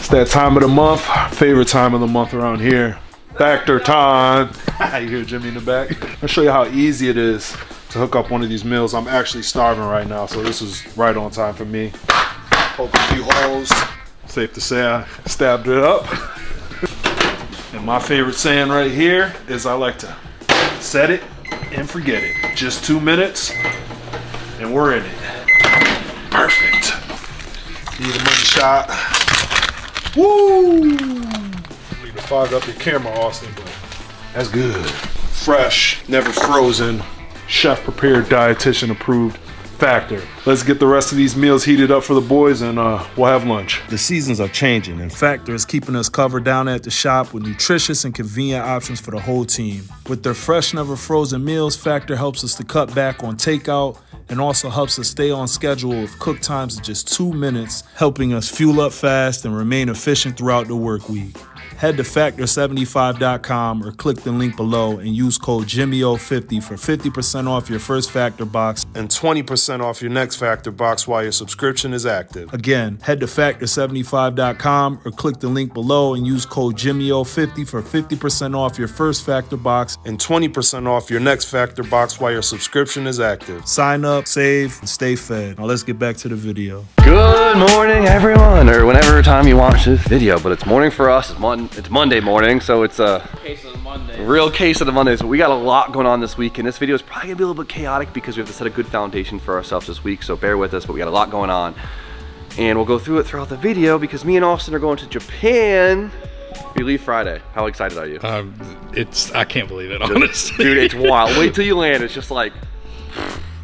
It's that time of the month, favorite time of the month around here. Factor time. You hear Jimmy in the back? I'll show you how easy it is to hook up one of these meals. I'm actually starving right now, so this is right on time for me. Poke a few holes. Safe to say I stabbed it up. And my favorite saying right here is I like to set it and forget it. Just 2 minutes and we're in it. Perfect. Need a money shot. Woo! Need to fog up your camera, Austin, but that's good. Fresh, never frozen, chef prepared, dietitian approved Factor. Let's get the rest of these meals heated up for the boys and we'll have lunch. The seasons are changing and Factor is keeping us covered down at the shop with nutritious and convenient options for the whole team. With their fresh, never frozen meals, Factor helps us to cut back on takeout and also helps us stay on schedule with cook times of just 2 minutes, helping us fuel up fast and remain efficient throughout the work week. Head to factor75.com or click the link below and use code JimmyO50 for 50% off your first Factor box and 20% off your next Factor box while your subscription is active. Again, head to factor75.com or click the link below and use code JimmyO50 for 50% off your first Factor box and 20% off your next Factor box while your subscription is active. Sign up, save, and stay fed. Now let's get back to the video. Good morning, everyone, or whenever time you watch this video, but it's morning for us. It's Monday morning, so it's a case of the Monday. Real case of the Mondays. But we got a lot going on this week, and this video is probably gonna be a little bit chaotic because we have to set a good foundation for ourselves this week, so bear with us, but we got a lot going on. And we'll go through it throughout the video because me and Austin are going to Japan. We leave Friday. How excited are you? I can't believe it, honestly. Dude, it's wild. Wait till you land. It's just like,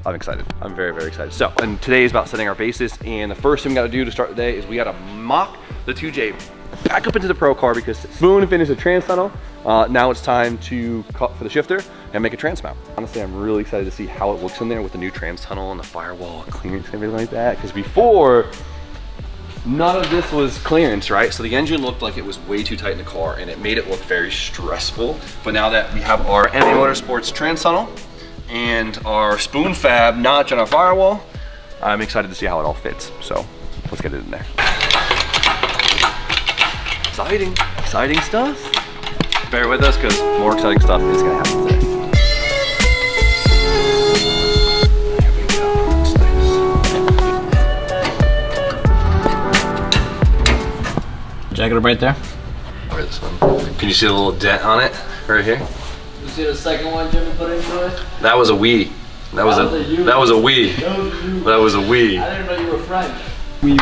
I'm excited. I'm very, very excited. So, and today is about setting our basis, and the first thing we gotta do to start the day is we gotta mock the 2J back up into the Pro car because Spoon finished the trans tunnel. Now it's time to cut for the shifter and make a trans mount. Honestly, I'm really excited to see how it looks in there with the new trans tunnel and the firewall and clearance and everything like that. Because before, none of this was clearance, right? So the engine looked like it was way too tight in the car and it made it look very stressful. But now that we have our MA Motorsports trans tunnel and our Spoon Fab notch on our firewall, I'm excited to see how it all fits. So let's get it in there. Exciting stuff. Bear with us because more exciting stuff is gonna happen today. Here we go. Jack it up right there. Where's this one? Can you see a little dent on it right here? You see the second one Jimmy put into it? That was a wee. That was a wee. That was a wee. I didn't know you were French. Wee.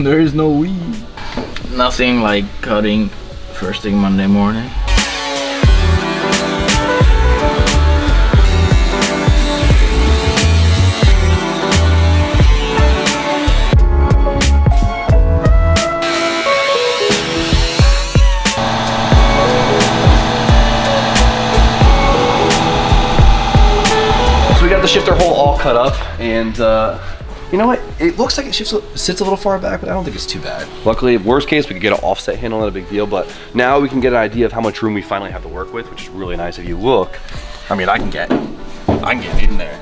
There is no wee. Nothing like cutting first thing Monday morning. So we got the shifter hole all cut up, and you know what? It looks like it sits a little far back, but I don't think it's too bad. Luckily, worst case, we could get an offset handle, not a big deal, but now we can get an idea of how much room we finally have to work with, which is really nice. If you look, I mean, I can get in there.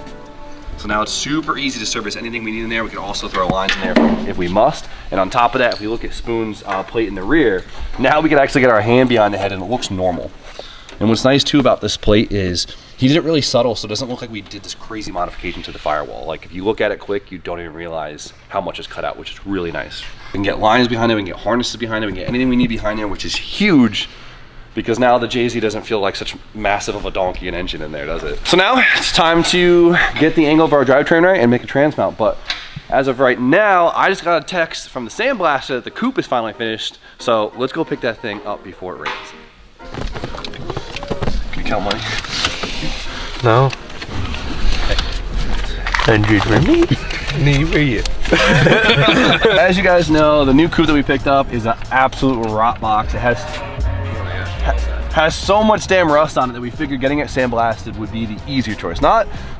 So now it's super easy to service anything we need in there. We can also throw lines in there if we must. And on top of that, if we look at Spoon's plate in the rear, now we can actually get our hand behind the head and it looks normal. And what's nice too about this plate is he did it really subtle, so it doesn't look like we did this crazy modification to the firewall. Like if you look at it quick, you don't even realize how much is cut out, which is really nice. We can get lines behind it, we can get harnesses behind it, we can get anything we need behind there, which is huge because now the JZ doesn't feel like such massive of a donkey and engine in there, does it? So now it's time to get the angle of our drivetrain right and make a trans mount. But as of right now, I just got a text from the sandblaster that the coupe is finally finished. So let's go pick that thing up before it rains. Can you count money? No. 100 for me. Need for you. As you guys know, the new coupe that we picked up is an absolute rot box. It has so much damn rust on it that we figured getting it sandblasted would be the easier choice.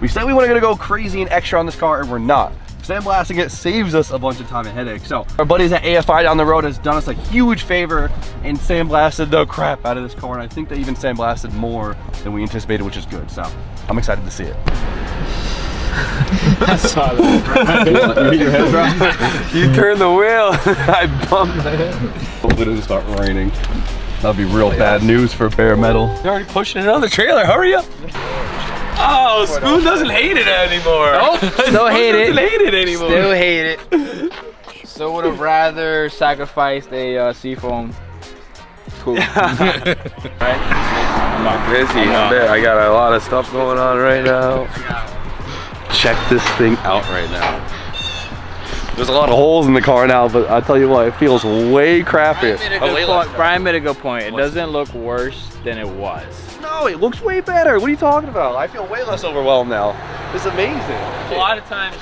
We said we wanted to go crazy and extra on this car, and we're not. Sandblasting it saves us a bunch of time and headache. So our buddies at AFI down the road has done us a huge favor and sandblasted the crap out of this car, and I think they even sandblasted more than we anticipated, which is good. So I'm excited to see it. I saw that. You hit your head, bro? You turned the wheel. I bumped my head. Hopefully it doesn't start raining. That'll be real bad news for bare metal. You're already pushing it on the trailer. Hurry up. Oh, Spoon doesn't hate it anymore. Nope, still hate it. Doesn't hate it anymore. Still hate it. Still would have rather sacrificed a seafoam. Cool. Right? I'm busy. I got a lot of stuff going on right now. Check this thing out right now. There's a lot of holes in the car now, but I'll tell you what, it feels way crappier. Brian made a good point. It doesn't look worse than it was. No, it looks way better. What are you talking about? I feel way less overwhelmed now. It's amazing. A lot of times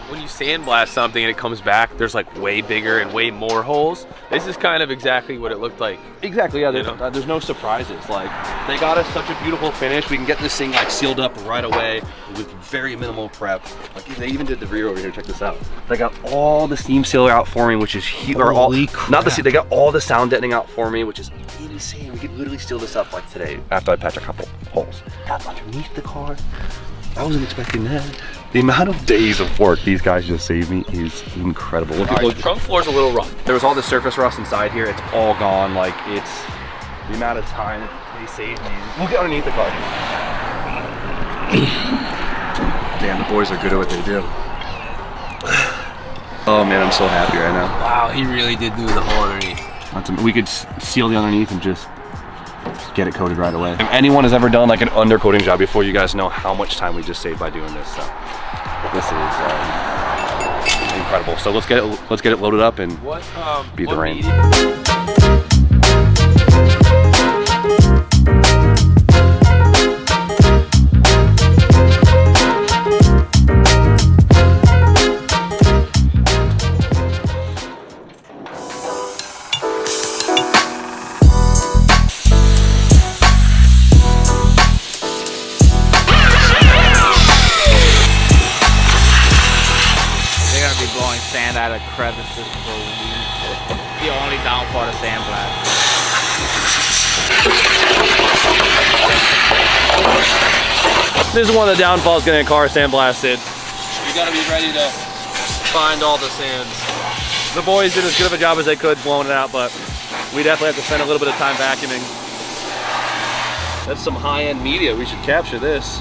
when you sandblast something and it comes back, there's like way bigger and way more holes. This is kind of exactly what it looked like. Exactly, yeah, there's no surprises. Like, they got us such a beautiful finish. We can get this thing like sealed up right away with very minimal prep. Like, they even did the rear over here, check this out. They got all the steam sealer out for me, which is huge. Holy crap. Not the seat, they got all the sound deadening out for me, which is insane. We could literally seal this up like today after I patch a couple holes. Got underneath the car. I wasn't expecting that. The amount of days of work these guys just saved me is incredible. Look, The trunk floor's a little rough. there was all this surface rust inside here. It's all gone. Like, it's the amount of time that they saved me. We'll get underneath the car. Damn, the boys are good at what they do. Oh man, I'm so happy right now. Wow, he really did do the whole underneath. We could seal the underneath and just get it coated right away. If anyone has ever done like an undercoating job before, you guys know how much time we just saved by doing this. So this is incredible. So let's get it loaded up and beat the rain. Sand out of crevices for weeks. The only downfall of sandblast. This is one of the downfalls getting a car sandblasted. You gotta be ready to find all the sands. The boys did as good of a job as they could blowing it out, but we definitely have to spend a little bit of time vacuuming. That's some high-end media. We should capture this.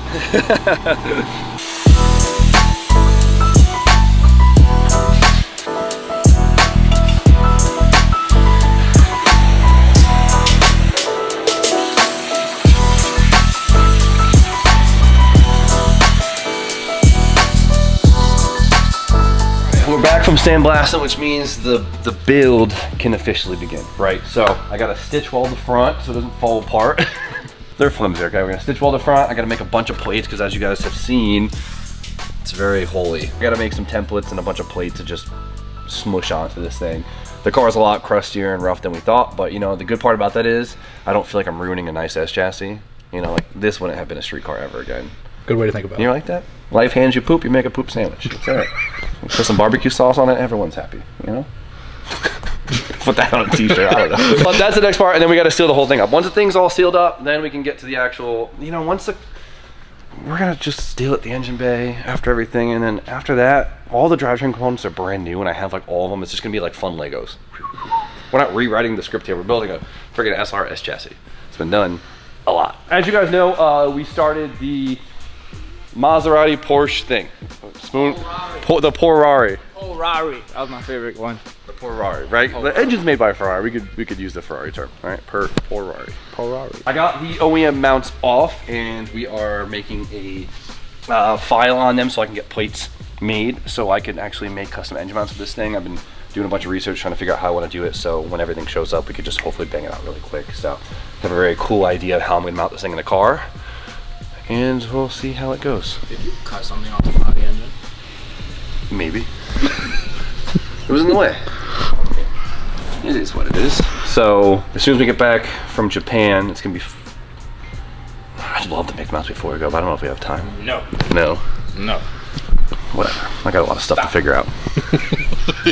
We're back from sandblasting, which means the build can officially begin, right? So I gotta stitch weld the front so it doesn't fall apart. They're flimsy, okay? We're gonna stitch weld the front. I gotta make a bunch of plates because as you guys have seen, it's very holy. I gotta make some templates and a bunch of plates to just smush onto this thing. The car's a lot crustier and rough than we thought, but you know, the good part about that is I don't feel like I'm ruining a nice S chassis. You know, like this wouldn't have been a street car ever again. Good way to think about it. You like that? Life hands you poop, you make a poop sandwich. That's it. Put some barbecue sauce on it, everyone's happy, you know? Put that on a t-shirt, I don't know. But that's the next part, and then we gotta seal the whole thing up. Once the thing's all sealed up, then we can get to the actual, you know, we're gonna just steel at the engine bay after everything, and then after that, all the drivetrain components are brand new, and I have like all of them. It's just gonna be like fun Legos. We're not rewriting the script here, we're building a friggin' SRS chassis. It's been done a lot. As you guys know, we started the Maserati Porsche thing. Spoon, the Porrari. Ferrari. That was my favorite one. The Porrari, right? The engine's made by Ferrari. We could use the Ferrari term, right? Porrari. I got the OEM mounts off, and we are making a file on them so I can get plates made, so I can actually make custom engine mounts with this thing. I've been doing a bunch of research trying to figure out how I want to do it, so when everything shows up, we could just hopefully bang it out really quick. So I have a very cool idea of how I'm going to mount this thing in the car, and we'll see how it goes. Did you cut something off the front of the engine? Maybe. It was in the way. It is what it is. So as soon as we get back from Japan, it's gonna be. I'd love to make mounts before we go, but I don't know if we have time. No. No. No. Whatever. I got a lot of stuff to figure out.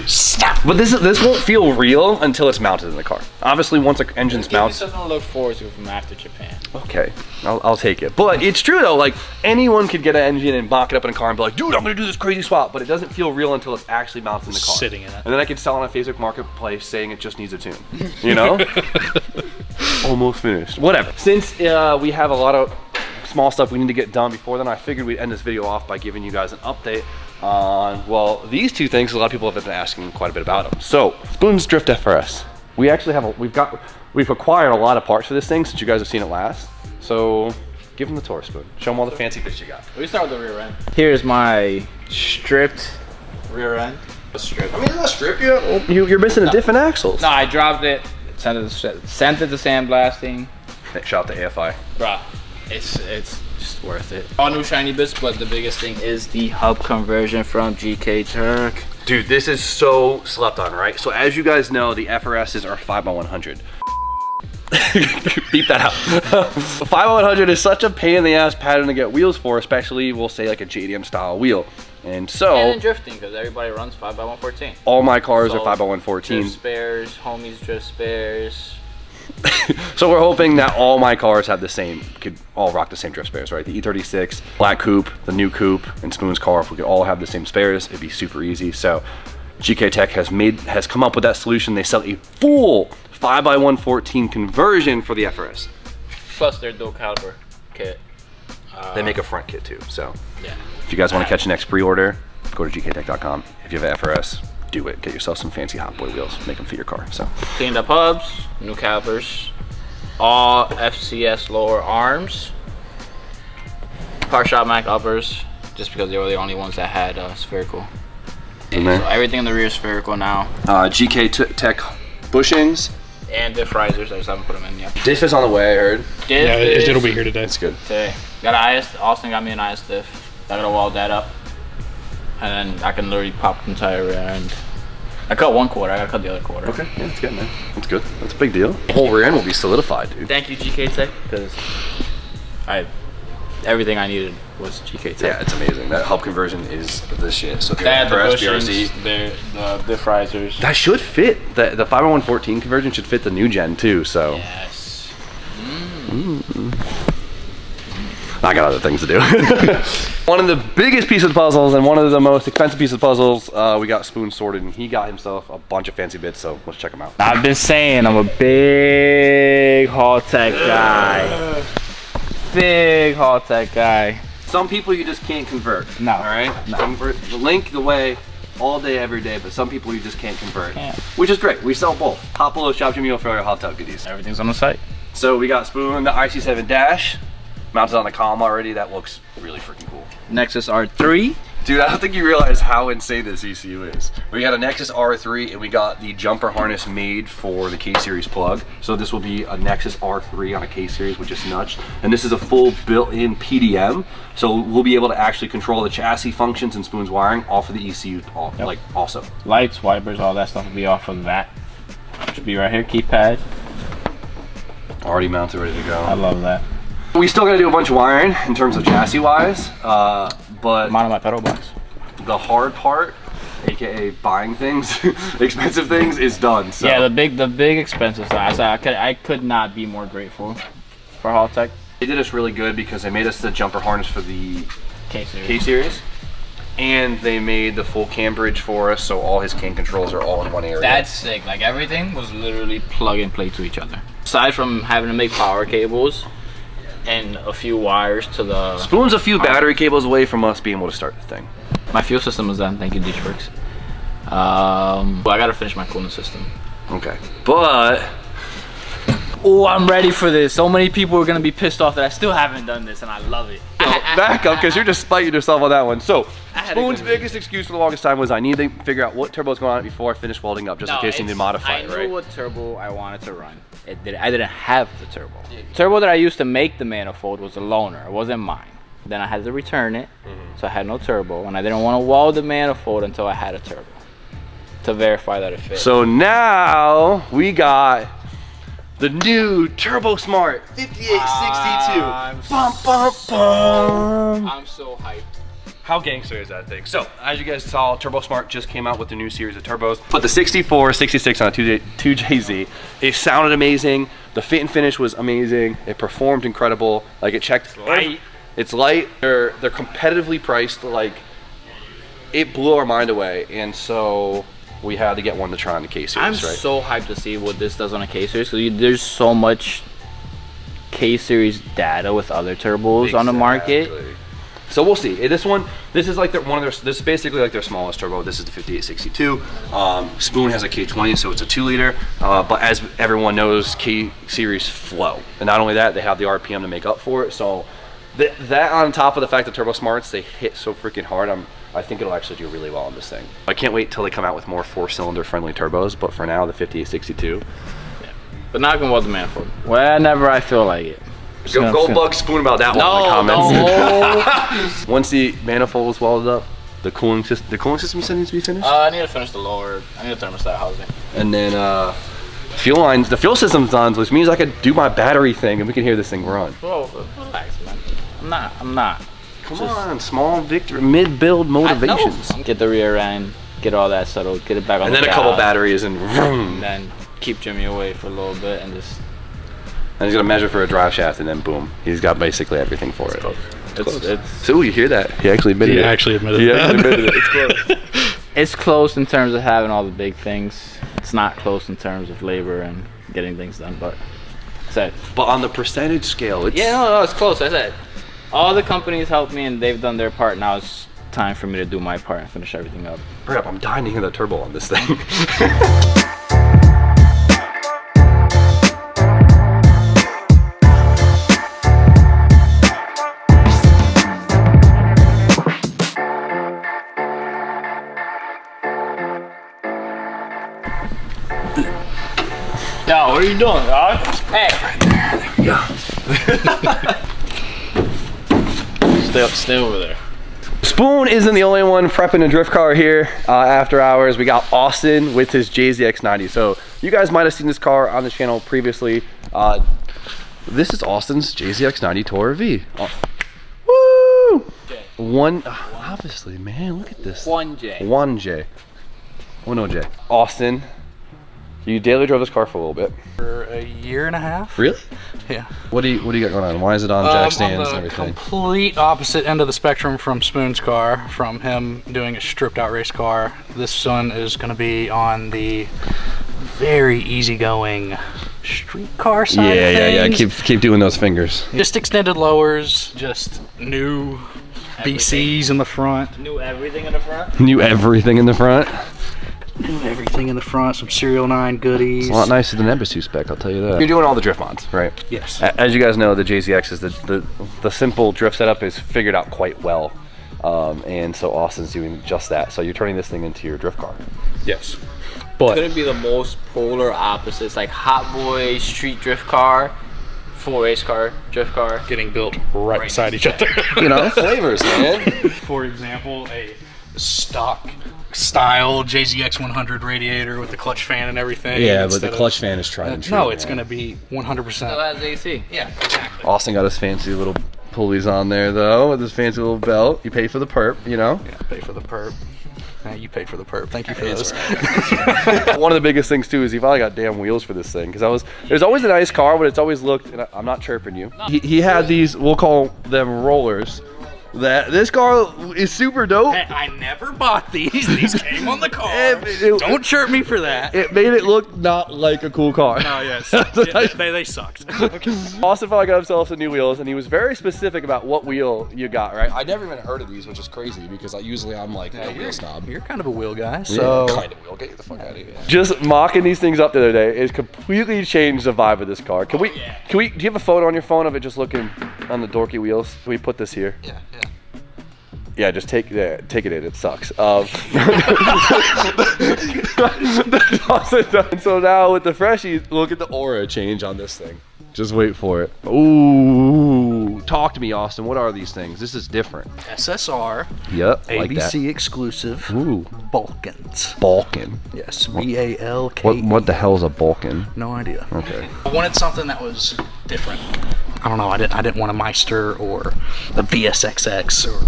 Stop. But this won't feel real until it's mounted in the car. Obviously, once the engine's mounted. Something to look forward to from after Japan. Okay, I'll take it. But it's true though, like anyone could get an engine and mock it up in a car and be like, dude, I'm gonna do this crazy swap. But it doesn't feel real until it's actually mounted in the car. Sitting in it. And then I can sell on a Facebook Marketplace saying it just needs a tune. You know? Almost finished. Whatever. Since we have a lot of small stuff we need to get done before then, I figured we'd end this video off by giving you guys an update on, well, these two things. A lot of people have been asking quite a bit about them. So, Spoon's Drift FRS. We actually have we've acquired a lot of parts for this thing since you guys have seen it last. So, give them the tour, Spoon. Show them all the fancy bits you got. We start with the rear end. Here's my stripped rear end. Strip. I mean, it's not stripped yet. You're missing a different axles. No, I dropped it, sent it to sandblasting. Shout out to AFI. Bruh, it's just worth it. All new shiny bits, but the biggest thing is the hub conversion from GK Tech. Dude, this is so slept on, right? So as you guys know, the FRSs are 5x100. Beep that out. 5x100 is such a pain in the ass pattern to get wheels for, especially we'll say like a JDM style wheel. And so, and in drifting, because everybody runs 5x114. All my cars are 5x114. Drift spares, homies drift spares. So we're hoping that all my cars have the same, could all rock the same drift spares, right? The E36, Black Coupe, the new Coupe, and Spoon's car, if we could all have the same spares, it'd be super easy. So GK Tech has come up with that solution. They sell a full 5x114 conversion for the FRS. Plus their dual caliber kit. They make a front kit too, so. Yeah. If you guys want to catch the next pre-order, go to gktech.com. If you have an FRS, do it. Get yourself some fancy Hot Boy wheels. Make them fit your car. So cleaned up hubs, new calipers, all FCS lower arms, Car Shop Mac uppers, just because they were the only ones that had spherical. So everything in the rear is spherical now. GK Tech bushings. And diff risers, I just haven't put them in yet. Diff is on the way, I heard. Yeah, it'll be here today. It's good. Today. Got an IS, Austin got me an IS diff. I gotta weld that up. And then I can literally pop the entire rear end. I cut one quarter, I gotta cut the other quarter. Okay, yeah, that's good, man. That's good. That's a big deal. The whole rear end will be solidified, dude. Thank you, GK Tech, because everything I needed was GK Tech. Yeah, it's amazing. That hub conversion is the shit. So if you're They had the FRS, bushings, BRZ, the diff risers. that should fit. The 5x114 conversion should fit the new gen too, so. Yes. I got other things to do. One of the biggest pieces of puzzles and one of the most expensive pieces of puzzles, we got Spoon sorted, and he got himself a bunch of fancy bits, so let's check them out. I've been saying I'm a big Hall Tech guy. Big Hall Tech guy. Some people you just can't convert. No. All right? No. Convert the link the way all day, every day, but some people you just can't convert. Can't. Which is great. We sell both. Hot Below, Shop Jimmy, for your hot tub goodies. Everything's on the site. So we got Spoon, the IC7 dash, mounted on the column already. That looks really freaking cool. Nexus R3. Dude, I don't think you realize how insane this ECU is. We got a Nexus R3 and we got the jumper harness made for the K-Series plug. So this will be a Nexus R3 on a K-Series, which is nuts. And this is a full built-in PDM. So we'll be able to actually control the chassis functions and Spoon's wiring off of the ECU like also. Lights, wipers, all that stuff will be off of that. Should be right here, keypad. Already mounted, ready to go. I love that. We still gotta do a bunch of wiring in terms of chassis wise, but Mine on my pedal box. the hard part, aka buying things, expensive things, is done. So. Yeah, the big expensive stuff. I could not be more grateful for Hall Tech. They did us really good because they made us the jumper harness for the K-Series. K-Series, and they made the full cam bridge for us, so all his cam controls are all in one area. That's sick. Like everything was literally plug and play to each other. Aside from having to make power cables and a few wires to the... Spoon's a few battery cables away from us being able to start the thing. My fuel system is done. Thank you, DeechWorks. But I gotta finish my cooling system. Okay, but... Oh, I'm ready for this. So many people are gonna be pissed off that I still haven't done this, and I love it. Back up, because you're just spiting yourself on that one. So, I had Spoon's a good biggest excuse for the longest time was I need to figure out what turbo is going on before I finish welding up, just in case you need to modify it, right? I knew what turbo I wanted to run. I didn't have the turbo. Turbo that I used to make the manifold was a loaner. It wasn't mine. Then I had to return it, so I had no turbo, and I didn't want to weld the manifold until I had a turbo to verify that it fit. So now we got the new Turbo Smart 5862. I'm Bum, bum, bum. I'm so hyped. how gangster is that thing? So, as you guys saw, Turbo Smart just came out with the new series of turbos. Put the 64, 66 on a 2JZ. It sounded amazing. The fit and finish was amazing. It performed incredible. Like, it checked light. It's light. They're competitively priced. Like, it blew our mind away. And so we had to get one to try on the K-Series, I'm right? so hyped to see what this does on a K-Series, because there's so much K-Series data with other turbos on the market. So we'll see. This is like this is basically like their smallest turbo. This is the 5862. Spoon has a K20, so it's a 2-liter. But as everyone knows, K-Series flow. And not only that, they have the RPM to make up for it. So that on top of the fact that Turbo Smarts, they hit so freaking hard, I think it'll actually do really well on this thing. I can't wait till they come out with more 4-cylinder friendly turbos, but for now, the 5862. Yeah. But not gonna weld the manifold. Whenever I feel like it. Go bug Spoon about that one in the comments. Once the manifold is welded up, the cooling system you said needs to be finished? I need to finish the lower, I need a thermostat housing. And then fuel lines, the fuel system's done, which means I could do my battery thing and we can hear this thing run. Whoa, relax, man. I'm not. Come on, small victory, mid-build motivations. Get the rear end, get all that settled, get it back on and the then a couple batteries and vroom. And then keep Jimmy away for a little bit and just... And he's gonna measure for a drive shaft and then boom. He's got basically everything for it. So you hear that? He actually admitted it. He actually admitted it. It's close. It's close in terms of having all the big things. It's not close in terms of labor and getting things done, but But on the percentage scale, it's... Yeah, no, it's close. I said, all the companies helped me and they've done their part. Now it's time for me to do my part and finish everything up. Hurry up, I'm dying to hear the turbo on this thing. Yo, what are you doing, dog? Hey. Stay over there. Spoon isn't the only one prepping a drift car here after hours. We got Austin with his JZX90. So you guys might have seen this car on the channel previously. This is Austin's JZX90 Tourer V. Woo! Obviously, man, look at this. 1J. 1J. Oh no, J. Austin, you daily drove this car for a little bit. For a year and a half. Really? Yeah. What do you got going on? Why is it on jack stands and everything? Complete opposite end of the spectrum from Spoon's car, from him doing a stripped out race car. This one is going to be on the very easygoing street car side. Yeah. Keep doing those fingers. Just extended lowers, just new BCs in the front. New everything in the front? New everything in the front. New everything in the front, some Serial 9 goodies. It's a lot nicer than Embassy spec, I'll tell you that. You're doing all the drift mods, right? Yes. As you guys know, the JZX is the simple drift setup is figured out quite well. And so Austin's doing just that. So you're turning this thing into your drift car. Yes. But it's gonna be the most polar opposites, like hot boy street drift car, full race car, drift car. Getting built right beside each other. You know, flavors, man. For example, a stock style JZX 100 radiator with the clutch fan and everything. Yeah, but the clutch fan is tried and true. No, it's gonna be 100%. Still has AC. Yeah, exactly. Austin got his fancy little pulleys on there though, with his fancy little belt. You pay for the perp, you know? Yeah, pay for the perp. You paid for the perp. Thank you for those. One of the biggest things too is he finally got damn wheels for this thing, because there's always a nice car, but it's always looked, and I'm not chirping you. He had these, we'll call them rollers. This car is super dope. Hey, I never bought these. These came on the car. Don't chirp me for that. It made it look not like a cool car. Oh yes, yeah, they sucked. Austin finally got himself some new wheels, and he was very specific about what wheel you got, right? I never even heard of these, which is crazy because usually I'm like a wheel snob. You're kind of a wheel guy, so kind of wheel. Get the fuck out of here. Just mocking these things up the other day has completely changed the vibe of this car. Can we? Do you have a photo on your phone of it just looking on the dorky wheels? Can we put this here? Yeah. Yeah, just take it in. It sucks. So now with the freshies, look at the aura change on this thing. Just wait for it. Ooh, talk to me, Austin. What are these things? This is different. SSR. Yep, ABC like that. exclusive. Ooh, Balkans. Balkan. Yes, BALK. What the hell is a Balkan? No idea. Okay. I wanted something that was different. I don't know. I didn't want a Meister or a VSXX or.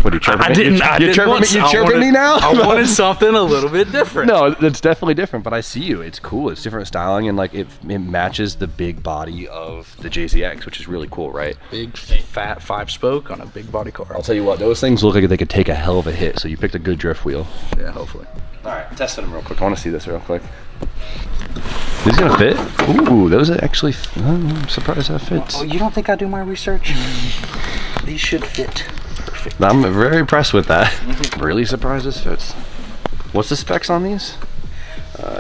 What are you chirping? I didn't want, you chirping me now? I wanted something a little bit different. No, it's definitely different, but I see you. It's cool. It's different styling, and like it matches the big body of the JZX, which is really cool, right? Big fat 5-spoke on a big body car. I'll tell you what, those things look like they could take a hell of a hit, so you picked a good drift wheel. Yeah, hopefully. All right, testing them real quick. I want to see this real quick. Is it gonna fit? Ooh, those are actually, I'm surprised that fits. Oh, you don't think I do my research? These should fit perfect. I'm very impressed with that. Really surprised this fits. What's the specs on these?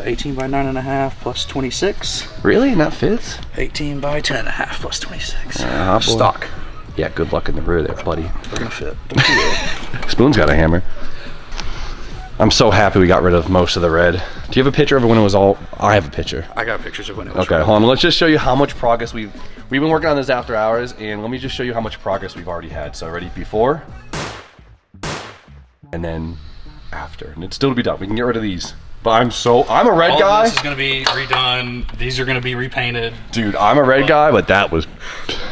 18 by 9.5 plus 26. Really? And that fits? 18 by 10.5 plus 26. Stock. Yeah, good luck in the rear there, buddy. They're gonna fit. Don't you worry. Spoon's got a hammer. I'm so happy we got rid of most of the red. Do you have a picture of it when it was all? I have a picture. I got pictures of when it was Okay, red. hold on. Let's just show you how much progress we've been working on this after hours, and let me just show you how much progress we've already had. So ready before, and then after, and it's still to be done. We can get rid of these. But I'm a red guy. This is gonna be redone. These are gonna be repainted. Dude, I'm a red guy, but that was.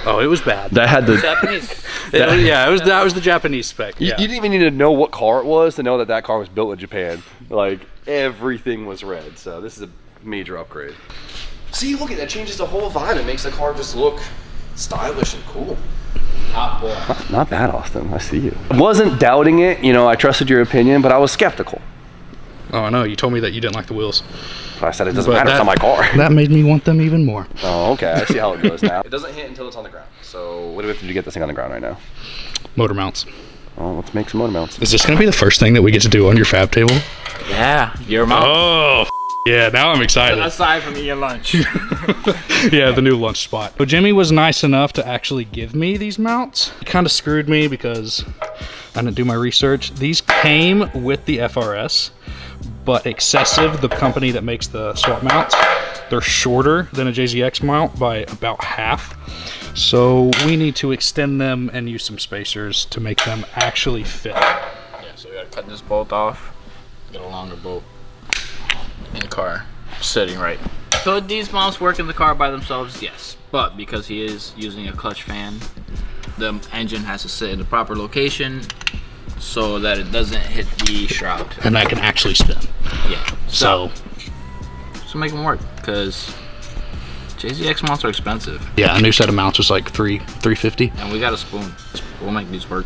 Oh, it was bad. That had the. Japanese. That was the Japanese spec. You Yeah. didn't even need to know what car it was to know that that car was built in Japan. Like everything was red, so this is a major upgrade. See, look at that, changes the whole vibe. It makes the car just look stylish and cool. Hot boy. Not bad, Austin. I see you. Wasn't doubting it. You know, I trusted your opinion, but I was skeptical. Oh, I know. You told me that you didn't like the wheels. I said it doesn't But matter. It's on my car. That made me want them even more. Oh, okay. I see how it goes now. It doesn't hit until it's on the ground. So what do we have to do to get this thing on the ground right now? Motor mounts. Oh, let's make some motor mounts. Is this gonna be the first thing that we get to do on your fab table? Yeah, your mouth. Oh, yeah. Now I'm excited. Aside from eating lunch. Yeah, the new lunch spot. So Jimmy was nice enough to actually give me these mounts. It kind of screwed me because I didn't do my research. These came with the FRS, but Excessive, the company that makes the swap mounts, they're shorter than a JZX mount by about half. So we need to extend them and use some spacers to make them actually fit. Yeah, so we gotta cut this bolt off, get a longer bolt in the car, sitting right. Could these mounts work in the car by themselves? Yes, but because he is using a clutch fan, the engine has to sit in the proper location so that it doesn't hit the shroud. And that can actually spin. Yeah, So make them work, because JZX mounts are expensive. yeah, a new set of mounts was like $350. And we got a spoon. We'll make these work.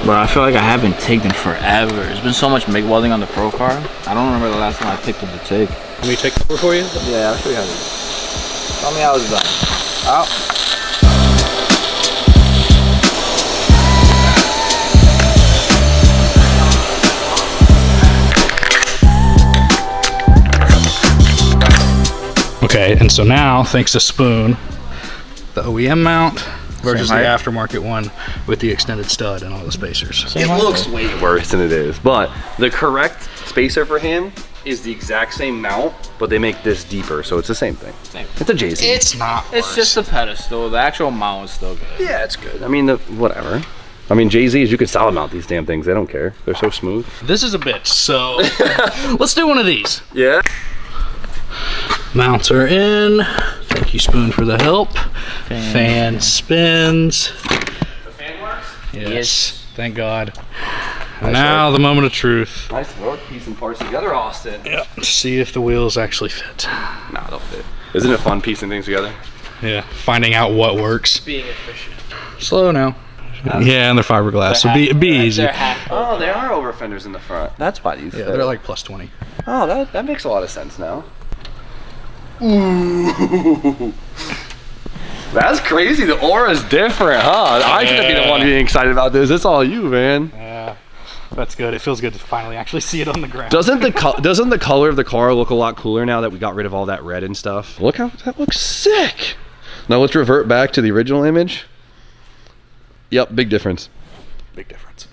But I feel like I haven't TIGged in forever. There's been so much MIG welding on the Pro car. I don't remember the last time I picked up the TIG. Let me take over for you. Yeah, I'll show you how to do it. Tell me how it's done. Out. Okay, and so now, thanks to Spoon, the OEM mount versus the height? aftermarket one with the extended stud and all the spacers. It looks way worse than it is, but the correct spacer for him is the exact same mount, but they make this deeper, so it's the same thing. Same. It's a JZ. It's not It's just the pedestal. The actual mount is still good. Yeah, it's good. I mean, whatever. I mean, JZs, you can solid mount these damn things. They don't care. They're so smooth. This is a bitch, so let's do one of these. Yeah. Mounts are in. Thank you, Spoon, for the help. Fan spins. The fan works? Yes. Thank God. And now the moment of truth. Nice work piecing parts together, Austin. Yeah. To see if the wheels actually fit. Nah, they'll fit. Isn't it fun piecing things together? Yeah. Finding out what works. Being efficient. Slow now. Yeah, and they're fiberglass, so be easy. Oh, there are over fenders in the front. That's why these Yeah, fit. they're like plus 20. Oh, that makes a lot of sense now. Ooh. That's crazy. The aura's different, huh? I should be the one being excited about this. It's all you, man. Yeah, that's good. It feels good to finally actually see it on the ground. Doesn't the color of the car look a lot cooler now that we got rid of all that red and stuff? Look how that looks sick. Now let's revert back to the original image. Yep, big difference. Big difference.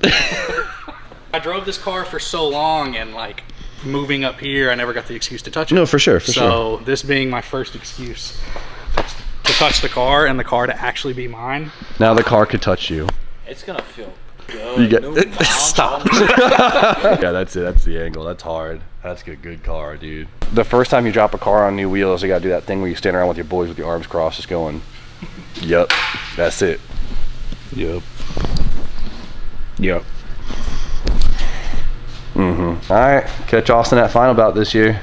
I drove this car for so long, and like moving up here, I never got the excuse to touch it. No, for sure, for sure. So this being my first excuse to touch the car and the car to actually be mine. Now the car could touch you. It's gonna feel You get stop. Yeah, that's it. That's the angle. That's hard. That's a good car, dude. The first time you drop a car on new wheels, you gotta do that thing where you stand around with your boys with your arms crossed, just going, "Yup, that's it." Yep. Yep. All right, catch Austin at final bout this year.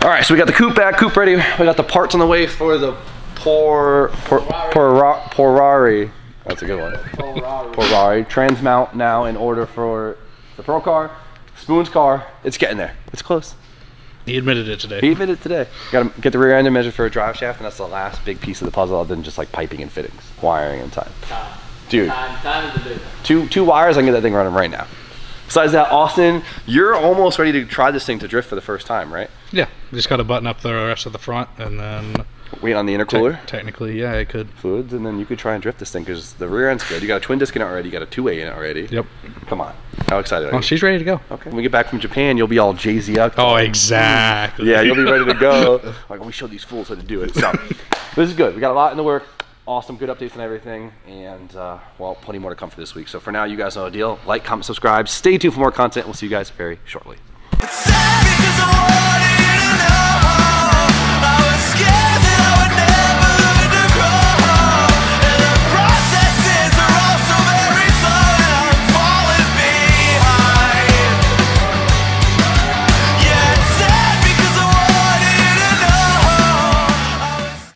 All right, so we got the coupe back, coupe ready. We got the parts on the way for the Porari. That's a good one. Porari. Trans mount now in order for the Pro car. Spoon's car. It's getting there. It's close. He admitted it today. He admitted it today. Got to get the rear end and measure for a drive shaft, and that's the last big piece of the puzzle other than just like piping and fittings, wiring and time. Dude, Time is the big one. two wires, I can get that thing running right now. Besides that, Austin, you're almost ready to try this thing to drift for the first time, right? Yeah, just got to button up the rest of the front and then wait on the intercooler. Technically, yeah, I could. Fluids, and then you could try and drift this thing because the rear end's good. You got a twin disc in it already. You got a two-way in it already. Yep. Come on. How excited are you? Oh, she's ready to go. Okay. When we get back from Japan, you'll be all Jay-Z out. Oh, exactly. Yeah, you'll be ready to go. Like, we showed these fools how to do it. So, this is good. We got a lot in the work. Awesome, good updates and everything. And, well, plenty more to come for this week. So, for now, you guys know the deal. Like, comment, subscribe. Stay tuned for more content. We'll see you guys very shortly.